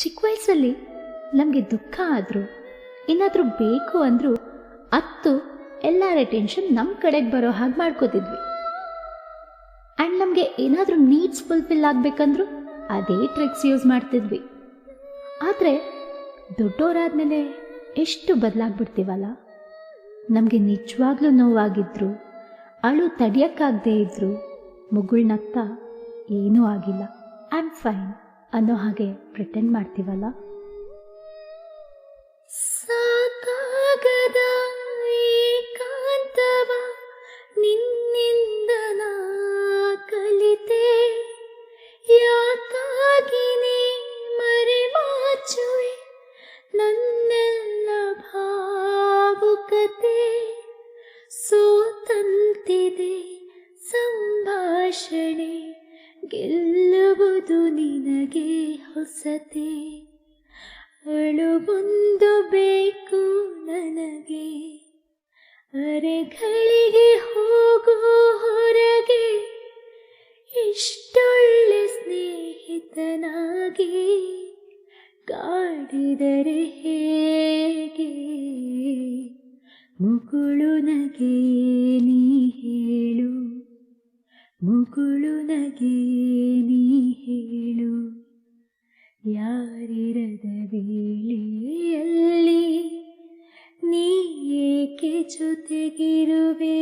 ಚಿಕ್ಕ ವಯಸ್ಸಲ್ಲಿ ನಮಗೆ ದುಃಖ ಆದರೂ ಏನಾದರೂ ಬೇಕು ಅಂದರೂ ಅತ್ತು ಎಲ್ಲರ ಟೆನ್ಷನ್ ನಮ್ಮ ಕಡೆಗೆ ಬರೋ ಹಾಗೆ ಮಾಡ್ಕೋತಿದ್ವಿ. ಆ್ಯಂಡ್ ನಮಗೆ ಏನಾದರೂ ನೀಡ್ಸ್ ಫುಲ್ಫಿಲ್ ಆಗಬೇಕಂದ್ರೂ ಅದೇ ಟ್ರಿಕ್ಸ್ ಯೂಸ್ ಮಾಡ್ತಿದ್ವಿ. ಆದರೆ ದೊಡ್ಡವರಾದ್ಮೇಲೆ ಎಷ್ಟು ಬದಲಾಗ್ಬಿಡ್ತೀವಲ್ಲ. ನಮಗೆ ನಿಜವಾಗ್ಲೂ ನೋವಾಗಿದ್ರು, ಅಳು ತಡಿಯೋಕ್ಕಾಗದೇ ಇದ್ರು, ಮುಗುಳ್ನಗ್ತಾ ಏನೂ ಆಗಿಲ್ಲ, ಐ ಆಮ್ ಫೈನ್ ಅನ್ನೋ ಹಾಗೆ ಪ್ರಿಟೆಂಡ್ ಮಾಡ್ತೀವಲ್ಲ. ಸಾಕಾಗದ ಏಕಾಂತವ ನಿನ್ನಿಂದ ನಾ ಕಲಿತೆ, ಯಾಕಾಗಿನೇ ಮರೆಮಾಚುವೆ ನನ್ನೆಲ್ಲ ಭಾವುಕತೆ, ಸೋತಂತಿದೆ ಸಂಭಾಷಣೆ ಗೆಲ್ಲುವುದು ನಿನಗೆ ಹೊಸತೆ, ಅಳುವೊಂದು ಬೇಕು ನನಗೆ, ಅರೆಗಳಿಗೆ ಹೋಗೋ ಹೊರಗೆ, ಇಷ್ಟೊಳ್ಳೆ ಸ್ನೇಹಿತನಾಗಿ ಕಾಡಿದರೆ ಹೇಗೆ, ಮುಗುಳು ನಗೆ ನೀ ಹೇಳು, ಮುಗುಳು ನಗೆ ನೀ ಹೇಳು, ಯಾರಿರದ ವೇಳೆಯಲ್ಲಿ ನೀ ಏಕೆ ಜೊತೆಗಿರುವೆ.